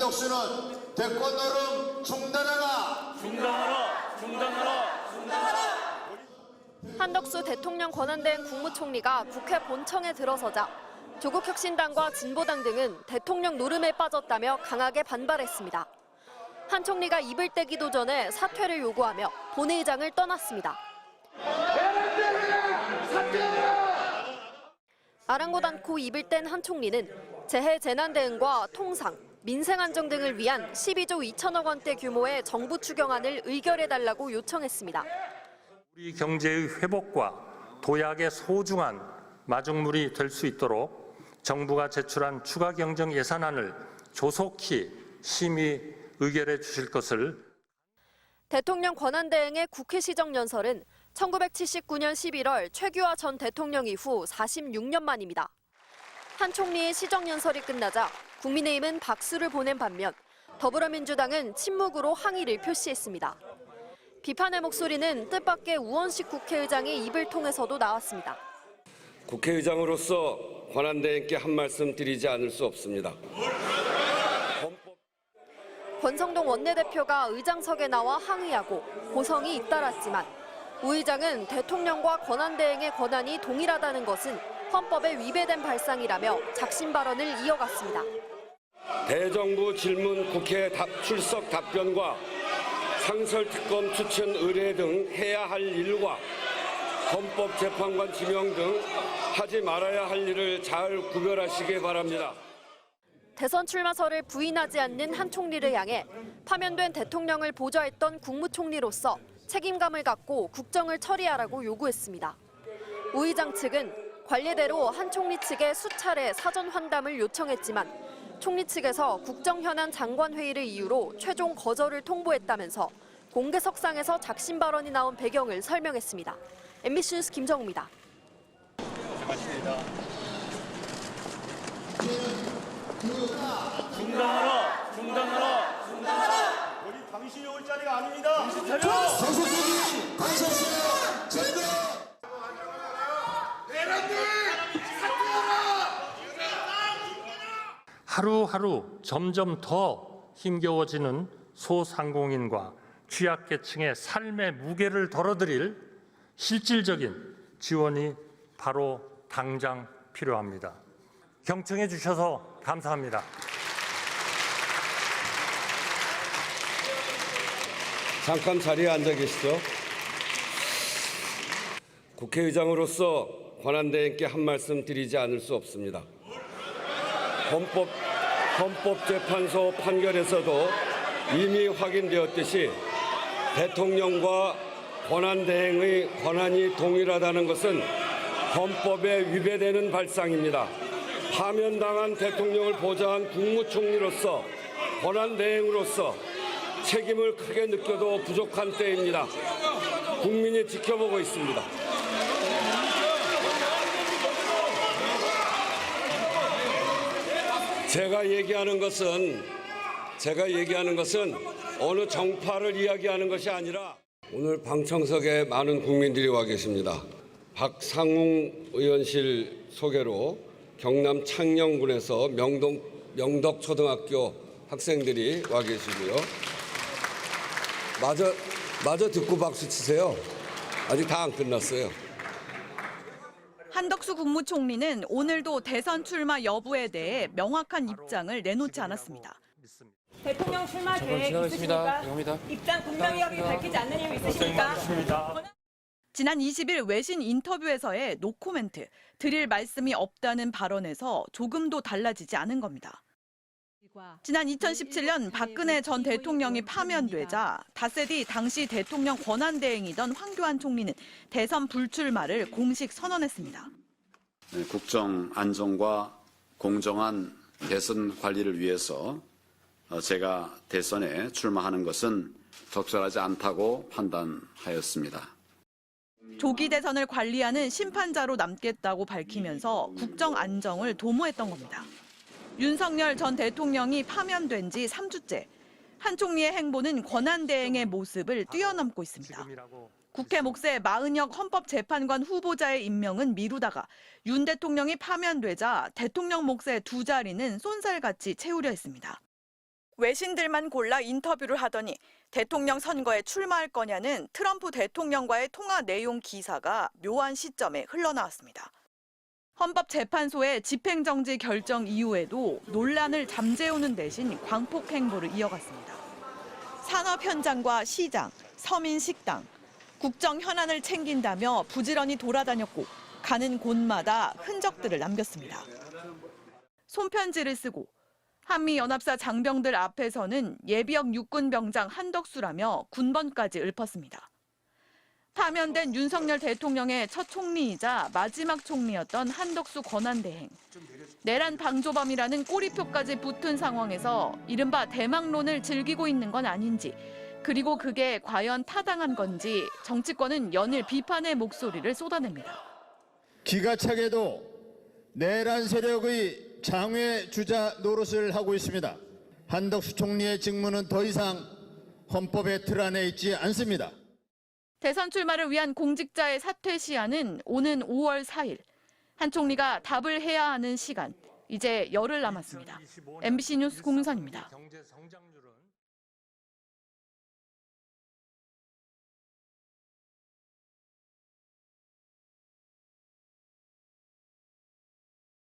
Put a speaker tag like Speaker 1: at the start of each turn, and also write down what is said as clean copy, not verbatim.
Speaker 1: 한덕수는 대권 노름 중단하라.
Speaker 2: 한덕수 대통령 권한대행 국무총리가 국회 본청에 들어서자 조국혁신당과 진보당 등은 대통령 노름에 빠졌다며 강하게 반발했습니다. 한 총리가 입을 떼기도 전에 사퇴를 요구하며 본회의장을 떠났습니다. 아랑곳 않고 입을 뗀 한 총리는 재해 재난 대응과 통상, 민생 안정 등을 위한 12조 2천억 원대 규모의 정부 추경안을 의결해달라고 요청했습니다.
Speaker 3: 우리 경제의 회복과 도약의 소중한 마중물이 될 수 있도록 정부가 제출한 추가 경정 예산안을 조속히 심의 의결해 주실 것을.
Speaker 2: 대통령 권한대행의 국회 시정연설은 1979년 11월 최규하 전 대통령 이후 46년 만입니다. 한 총리의 시정연설이 끝나자 국민의힘은 박수를 보낸 반면 더불어민주당은 침묵으로 항의를 표시했습니다. 비판의 목소리는 뜻밖의 우원식 국회의장의 입을 통해서도 나왔습니다.
Speaker 4: 국회의장으로서 권한대행께 한 말씀 드리지 않을 수 없습니다.
Speaker 2: 권성동 원내대표가 의장석에 나와 항의하고 고성이 잇따랐지만 우 의장은 대통령과 권한대행의 권한이 동일하다는 것은 헌법에 위배된 발상이라며 작심 발언을 이어갔습니다.
Speaker 4: 대정부 질문 국회 출석 답변과 상설특검 추천 의뢰 등 해야 할 일과 헌법재판관 지명 등 하지 말아야 할 일을 잘 구별하시기 바랍니다.
Speaker 2: 대선 출마설을 부인하지 않는 한 총리를 향해 파면된 대통령을 보좌했던 국무총리로서 책임감을 갖고 국정을 처리하라고 요구했습니다. 우 의장 측은 관례대로 한 총리 측에 수차례 사전 환담을 요청했지만 총리 측에서 국정현안 장관회의를 이유로 최종 거절을 통보했다면서 공개석상에서 작심 발언이 나온 배경을 설명했습니다. MBC 뉴스 김정우입니다.
Speaker 5: 중단하라. 우리 당신이 올 자리가 아닙니다. 정신 차려.
Speaker 3: 하루하루 점점 더 힘겨워지는 소상공인과 취약계층의 삶의 무게를 덜어드릴 실질적인 지원이 바로 당장 필요합니다. 경청해 주셔서 감사합니다.
Speaker 4: 잠깐 자리에 앉아 계시죠. 국회의장으로서 권한대행께 한 말씀 드리지 않을 수 없습니다. 헌법재판소 판결에서도 이미 확인되었듯이 대통령과 권한대행의 권한이 동일하다는 것은 헌법에 위배되는 발상입니다. 파면당한 대통령을 보좌한 국무총리로서 권한대행으로서 책임을 크게 느껴도 부족한 때입니다. 국민이 지켜보고 있습니다. 제가 얘기하는 것은 어느 정파를 이야기하는 것이 아니라 오늘 방청석에 많은 국민들이 와 계십니다. 박상웅 의원실 소개로 경남 창녕군에서 명덕초등학교 학생들이 와 계시고요. 마저 듣고 박수 치세요. 아직 다 안 끝났어요.
Speaker 6: 한덕수 국무총리는 오늘도 대선 출마 여부에 대해 명확한 입장을 내놓지 않았습니다.
Speaker 7: 대통령 출마 계획 있으십니까? 입장 분명히 밝히지 않는 이유 있으십니까?
Speaker 6: 지난 20일 외신 인터뷰에서의 노코멘트, 드릴 말씀이 없다는 발언에서 조금도 달라지지 않은 겁니다. 지난 2017년 박근혜 전 대통령이 파면되자 닷새 뒤 당시 대통령 권한대행이던 황교안 총리는 대선 불출마를 공식 선언했습니다.
Speaker 8: 국정 안정과 공정한 대선 관리를 위해서 제가 대선에 출마하는 것은 적절하지 않다고 판단하였습니다.
Speaker 6: 조기 대선을 관리하는 심판자로 남겠다고 밝히면서 국정 안정을 도모했던 겁니다. 윤석열 전 대통령이 파면된 지 3주째. 한 총리의 행보는 권한대행의 모습을 뛰어넘고 있습니다. 국회 몫의 마은혁 헌법재판관 후보자의 임명은 미루다가 윤 대통령이 파면되자 대통령 몫의 두 자리는 쏜살같이 채우려 했습니다. 외신들만 골라 인터뷰를 하더니 대통령 선거에 출마할 거냐는 트럼프 대통령과의 통화 내용 기사가 묘한 시점에 흘러나왔습니다. 헌법재판소의 집행정지 결정 이후에도 논란을 잠재우는 대신 광폭 행보를 이어갔습니다. 산업 현장과 시장, 서민 식당, 국정 현안을 챙긴다며 부지런히 돌아다녔고 가는 곳마다 흔적들을 남겼습니다. 손편지를 쓰고 한미연합사 장병들 앞에서는 예비역 육군병장 한덕수라며 군번까지 읊었습니다. 파면된 윤석열 대통령의 첫 총리이자 마지막 총리였던 한덕수 권한대행. 내란 방조범이라는 꼬리표까지 붙은 상황에서 이른바 대망론을 즐기고 있는 건 아닌지, 그리고 그게 과연 타당한 건지 정치권은 연일 비판의 목소리를 쏟아냅니다.
Speaker 1: 기가 차게도 내란 세력의 장외 주자 노릇을 하고 있습니다. 한덕수 총리의 직무는 더 이상 헌법의 틀 안에 있지 않습니다.
Speaker 6: 대선 출마를 위한 공직자의 사퇴 시한은 오는 5월 4일. 한 총리가 답을 해야 하는 시간, 이제 열흘 남았습니다. MBC 뉴스 공윤선입니다.
Speaker 3: 경제 성장률은